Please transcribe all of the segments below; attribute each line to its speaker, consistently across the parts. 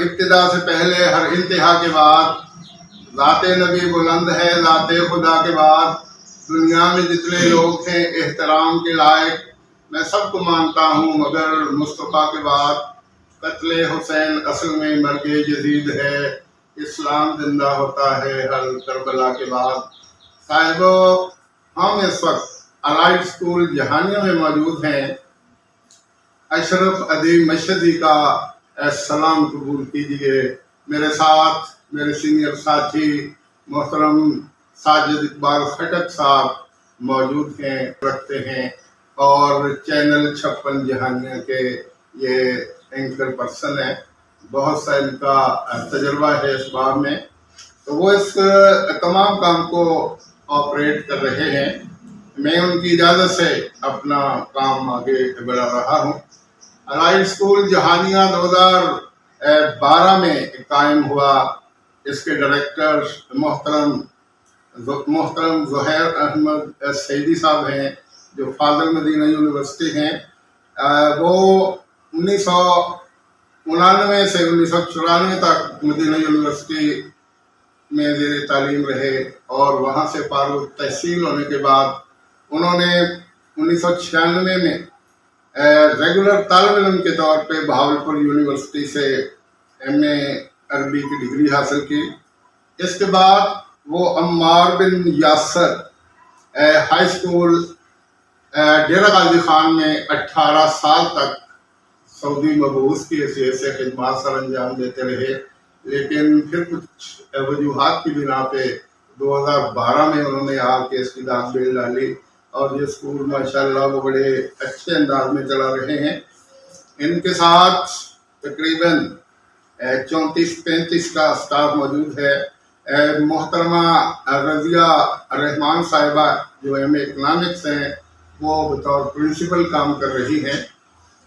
Speaker 1: ابتدا سے پہلے ہر انتہا کے بعد ذات نبی بلند ہے، ذات خدا کے بعد دنیا میں جتنے لوگ ہیں احترام کے لائق میں سب کو مانتا ہوں، مگر مصطفیٰ کے بعد قتل حسین اصل میں مرگ جدید ہے، اسلام زندہ ہوتا ہے ہر کربلا کے بعد۔ صاحبو، ہم اس وقت الائٹ اسکول جہانیہ میں موجود ہیں۔ اشرف ادیب مشہدی کا سلام قبول کیجیے۔ میرے ساتھ میرے سینئر ساتھی محترم ساجد اقبال خٹک صاحب موجود ہیں، رکھتے ہیں، اور چینل 56 جہانیہ کے یہ اینکر پرسن ہیں، بہت سا ان کا تجربہ ہے اس باب میں، تو وہ اس تمام کام کو آپریٹ کر رہے ہیں۔ میں ان کی اجازت سے اپنا کام آگے بڑھا رہا ہوں۔ الائٹ اسکول جہانیہ 2012 میں قائم ہوا۔ اس کے ڈائریکٹر محترم زہیر احمد سعیدی صاحب ہیں، جو فاضل مدینہ یونیورسٹی ہیں۔ وہ 1999 سے 1994 تک مدینہ یونیورسٹی میں زیر تعلیم رہے، اور وہاں سے فارغ تحصیل ہونے کے بعد انہوں نے 1996 میں ریگولر طالب علم کے طور پہ بہاولپور یونیورسٹی سے MA عربی کی ڈگری حاصل کی۔ اس کے بعد وہ عمار بن یاسر ہائی اسکول ڈیرہ غازی خان میں 18 سال تک سعودی مبعوث کی حیثیت سے خدمات سر انجام دیتے رہے، لیکن پھر کچھ وجوہات کی بنا پہ 2012 میں انہوں نے آ کے اس کی داد بیل ڈالی، اور یہ اسکول ماشاءاللہ وہ بڑے اچھے انداز میں چلا رہے ہیں۔ ان کے ساتھ تقریباً 34-35 کا اسٹاف موجود ہے۔ محترمہ رضیہ رحمان صاحبہ جو MA اکنامکس ہیں، وہ بطور پرنسپل کام کر رہی ہیں۔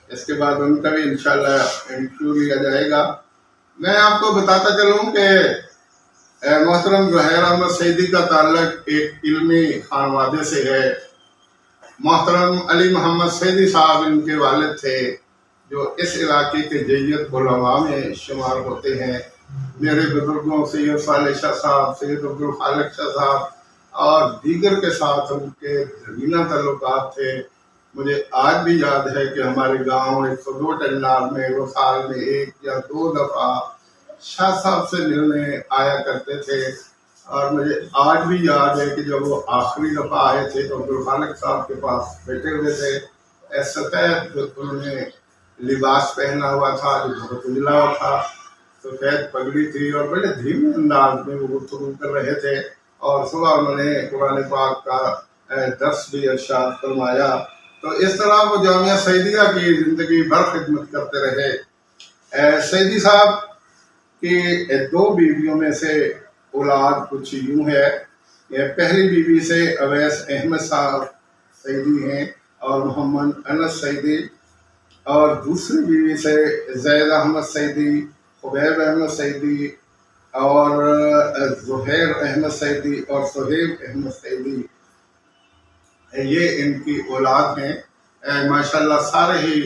Speaker 1: اس کے بعد ان کا بھی انشاءاللہ انٹرویو لیا جائے گا۔ میں آپ کو بتاتا چلوں کہ محترم زہیر احمد سعیدی کا تعلق ایک علمی خانوادے سے ہے۔ محترم علی محمد سعیدی صاحب ان کے والد تھے، جو اس علاقے کے جیت علماء میں شمار ہوتے ہیں۔ میرے بزرگوں سید صالح شاہ صاحب، سید عبدالخالق شاہ صاحب اور دیگر کے ساتھ ان کے زمینہ تعلقات تھے۔ مجھے آج بھی یاد ہے کہ ہمارے گاؤں 102 ٹنڈار میں وہ سال میں 1 یا 2 دفعہ شاہ صاحب سے ملنے آیا کرتے تھے، اور مجھے آج بھی یاد ہے کہ جب وہ آخری دفعہ آئے تھے تو عبدالخالق صاحب کے پاس بیٹھے ہوئے تھے۔ سفید انہوں نے لباس پہنا ہوا تھا جو بہت اجلا تھا، سفید پگڑی تھی، اور بڑے دھیمے انداز میں وہ گفتگو کر رہے تھے، اور صبح انہوں نے قرآن پاک کا درس بھی ارشاد فرمایا۔ تو اس طرح وہ جامعہ سعیدیہ کی زندگی بھر خدمت کرتے رہے۔ سعیدی صاحب کی 2 بیویوں میں سے اولاد کچھ یوں ہے۔ پہلی بیوی سے اویس احمد صاحب سعیدی ہیں اور محمد انس سعیدی، اور دوسری بیوی سے زید احمد سعیدی، خبیب احمد سعیدی، اور زہیر احمد سعیدی اور صہیب احمد سعیدی، یہ ان کی اولاد ہیں۔ ماشاءاللہ سارے ہی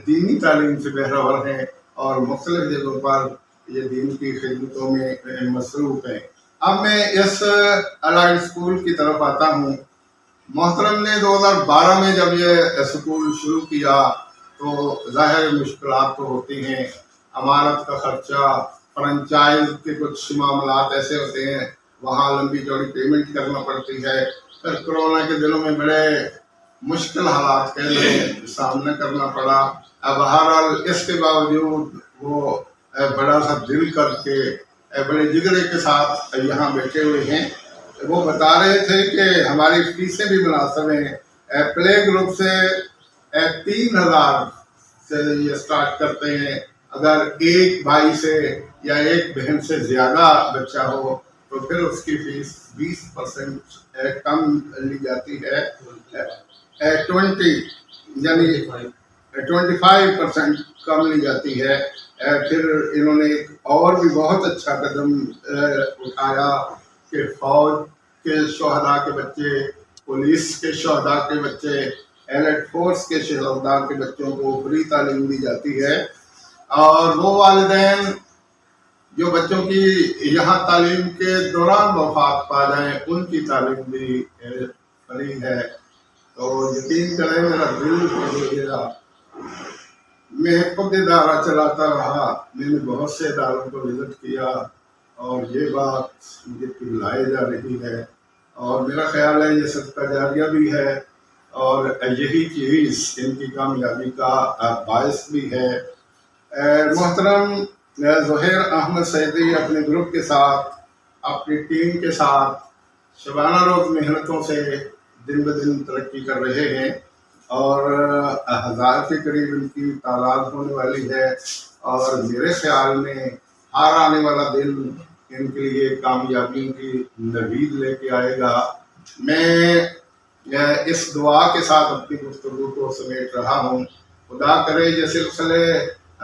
Speaker 1: دینی تعلیم سے بہرور ہیں، اور مختلف جگہوں پر یہ دین کی خدمتوں میں مصروف ہیں۔ اب میں اس الائٹ اسکول کی طرف آتا ہوں۔ محترم نے 2012 میں جب یہ اسکول شروع کیا تو ظاہر مشکلات تو ہوتی ہیں، امانت کا خرچہ، فرنچائز کے کچھ معاملات ایسے ہوتے ہیں، وہاں لمبی چوڑی پیمنٹ کرنا پڑتی ہے۔ پھر کرونا کے دنوں میں بڑے مشکل حالات کا سامنا کرنا پڑا۔ بہرحال اس کے باوجود وہ بڑا سا دل کر کے بڑے جگرے کے ساتھ یہاں بیٹھے ہوئے ہیں۔ وہ بتا رہے تھے کہ ہماری فیسیں بھی مناسب ہیں۔ پلے گروپ سے 3000 سے یہ سٹارٹ کرتے ہیں۔ اگر ایک بھائی سے یا ایک بہن سے زیادہ بچہ ہو تو پھر اس کی فیس 20% کم لی جاتی ہے، 25% کم لی جاتی ہے۔ پھر انہوں نے ایک اور بھی بہت اچھا قدم اٹھایا کہ فوج کے شہداء کے بچے، پولیس کے شہداء کے بچے، ایلٹ فورس کے شہداء کے بچوں کو فری تعلیم دی جاتی ہے، اور وہ والدین جو بچوں کی یہاں تعلیم کے دوران وفات پا جائیں ان کی تعلیم بھی فری ہے۔ تو یقین کریں میرا دل ہو گیا، میں خود ادارہ چلاتا رہا، میں نے بہت سے اداروں کو وزٹ کیا اور یہ بات مجھے پگھلائے جا رہی ہے، اور میرا خیال ہے یہ صدقہ جاریہ بھی ہے، اور یہی چیز ان کی کامیابی کا باعث بھی ہے۔ محترم ظہیر احمد سعیدی اپنے گروپ کے ساتھ، اپنی ٹیم کے ساتھ شبانہ روز محنتوں سے دن بدن ترقی کر رہے ہیں، اور 1000 کے قریب ان کی تعداد ہونے والی ہے، اور میرے خیال میں ہر آنے والا دن ان کے لیے کامیابی کی نوید لے کے آئے گا۔ میں اس دعا کے ساتھ اپنی گفتگو کو سمیٹ رہا ہوں، خدا کرے یہ سلسلے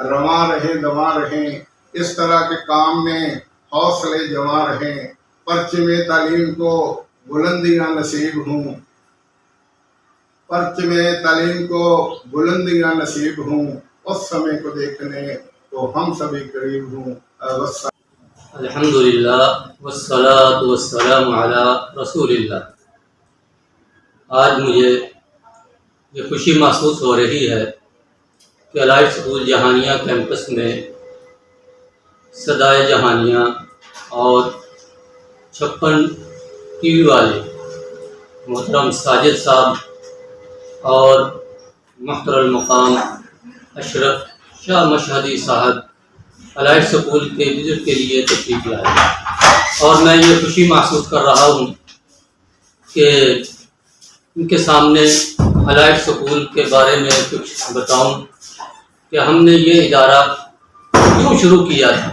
Speaker 1: رواں رہیں دواں رہیں، اس طرح کے کام میں حوصلے جمع رہیں، پرچم تعلیم کو بلندیاں نصیب ہوں، پرچم تعلیم کو بلندیاں نصیب ہوں، اس سمے کو دیکھنے تو ہم سبھی قریب ہوں۔
Speaker 2: الحمدللہ والصلاة والسلام علی رسول اللہ۔ آج مجھے یہ خوشی محسوس ہو رہی ہے کہ الائٹ اسکول جہانیہ کیمپس میں صدائے جہانیہ اور 56 ٹی وی والے محترم ساجد صاحب اور محترم المقام اشرف شاہ مشہدی صاحب الائٹ اسکول کے وزٹ کے لیے تشریف لائے، اور میں یہ خوشی محسوس کر رہا ہوں کہ ان کے سامنے الائٹ اسکول کے بارے میں کچھ بتاؤں کہ ہم نے یہ ادارہ کیوں شروع کیا تھا۔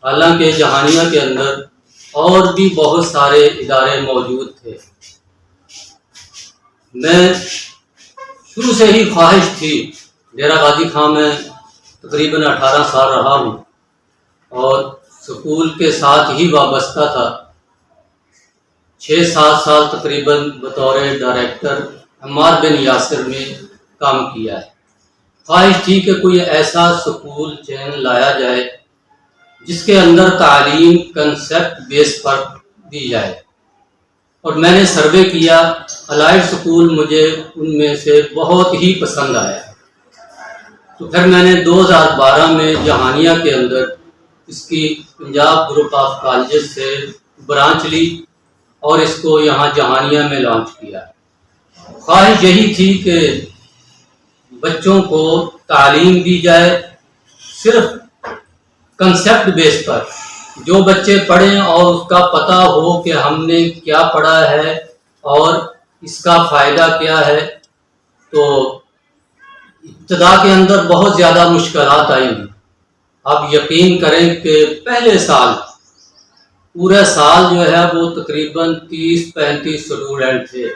Speaker 2: حالانکہ جہانیہ کے اندر اور بھی بہت سارے ادارے موجود تھے، میں شروع سے ہی خواہش تھی، ڈیرہ غازی خان میں تقریباً 18 سال رہا ہوں اور اسکول کے ساتھ ہی وابستہ تھا، 6-7 سال تقریباً بطور ڈائریکٹر عمار بن یاسر میں کام کیا ہے۔ خواہش تھی کہ کوئی ایسا اسکول چین لایا جائے جس کے اندر تعلیم کنسیپٹ بیس پر دی جائے، اور میں نے سروے کیا، الائٹ اسکول مجھے ان میں سے بہت ہی پسند آیا۔ تو پھر میں نے 2012 میں جہانیہ کے اندر اس کی پنجاب گروپ آف کالجز سے برانچ لی اور اس کو یہاں جہانیہ میں لانچ کیا۔ خواہش یہی تھی کہ بچوں کو تعلیم دی جائے صرف کنسیپٹ بیس پر، جو بچے پڑھیں اور اس کا پتہ ہو کہ ہم نے کیا پڑھا ہے اور اس کا فائدہ کیا ہے۔ تو ابتدا کے اندر بہت زیادہ مشکلات آئیں، آپ یقین کریں کہ پہلے سال پورے سال جو ہے وہ تقریباً 30-35 اسٹوڈنٹ تھے،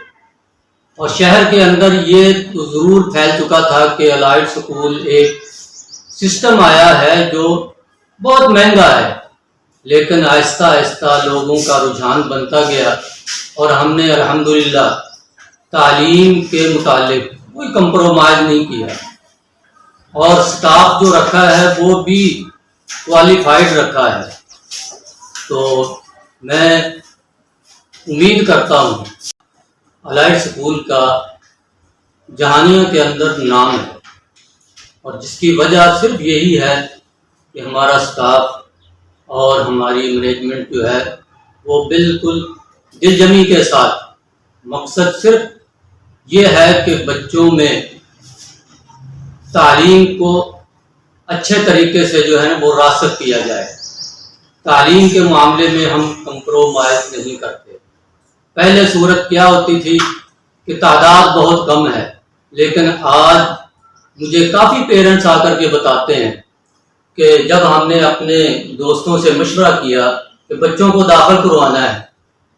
Speaker 2: اور شہر کے اندر یہ تو ضرور پھیل چکا تھا کہ الائٹ اسکول ایک سسٹم آیا ہے جو بہت مہنگا ہے، لیکن آہستہ آہستہ لوگوں کا رجحان بنتا گیا، اور ہم نے الحمدللہ تعلیم کے متعلق کوئی کمپرومائز نہیں کیا، اور سٹاف جو رکھا ہے وہ بھی کوالیفائڈ رکھا ہے۔ تو میں امید کرتا ہوں الائٹ اسکول کا جہانیہ کے اندر نام ہے، اور جس کی وجہ صرف یہی ہے کہ ہمارا سٹاف اور ہماری مینجمنٹ جو ہے وہ بالکل دل جمی کے ساتھ، مقصد صرف یہ ہے کہ بچوں میں تعلیم کو اچھے طریقے سے جو ہے نا وہ راسخ کیا جائے۔ تعلیم کے معاملے میں ہم کمپرومائز نہیں کرتے۔ پہلے صورت کیا ہوتی تھی کہ تعداد بہت کم ہے، لیکن آج مجھے کافی پیرنٹس آ کر کے بتاتے ہیں کہ جب ہم نے اپنے دوستوں سے مشورہ کیا کہ بچوں کو داخل کروانا ہے،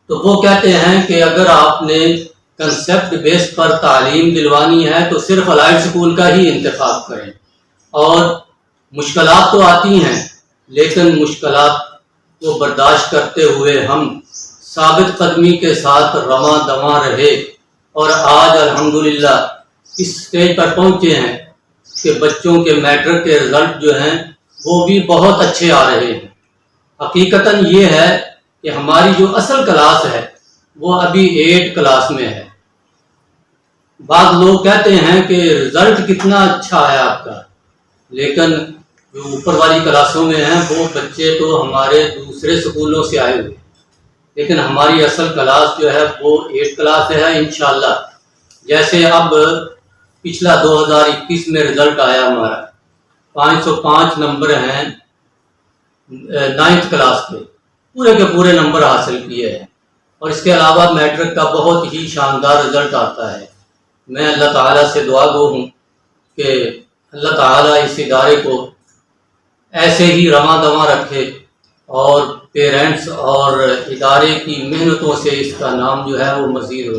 Speaker 2: تو وہ کہتے ہیں کہ اگر آپ نے کنسیپٹ بیس پر تعلیم دلوانی ہے تو صرف الائٹ اسکول کا ہی انتخاب کریں، اور مشکلات تو آتی ہیں لیکن مشکلات کو برداشت کرتے ہوئے ہم ثابت قدمی کے ساتھ رواں دواں رہے، اور آج الحمدللہ اس سٹیج پر پہنچے ہیں کہ بچوں کے میٹرک کے رزلٹ جو ہیں وہ بھی بہت اچھے آ رہے ہیں۔ حقیقتاً یہ ہے کہ ہماری جو اصل کلاس ہے وہ ابھی 8 کلاس میں ہے. بعض لوگ کہتے ہیں کہ رزلٹ کتنا اچھا ہے آپ کا، لیکن جو اوپر والی کلاسوں میں ہیں وہ بچے تو ہمارے دوسرے سکولوں سے آئے ہوئے، لیکن ہماری اصل کلاس جو ہے وہ 8 کلاس ہے. انشاءاللہ جیسے اب پچھلا 2021 میں رزلٹ آیا ہمارا 505 نمبر ہیں 9th کلاس کے، پورے کے پورے نمبر حاصل کیے ہیں. اور اس کے علاوہ میٹرک کا بہت ہی شاندار رزلٹ آتا ہے. میں اللہ تعالیٰ سے دعا گو ہوں کہ اللہ تعالیٰ اس ادارے کو ایسے ہی رواں دواں رکھے اور پیرنٹس اور ادارے کی محنتوں سے اس کا نام جو ہے وہ مزید ہو.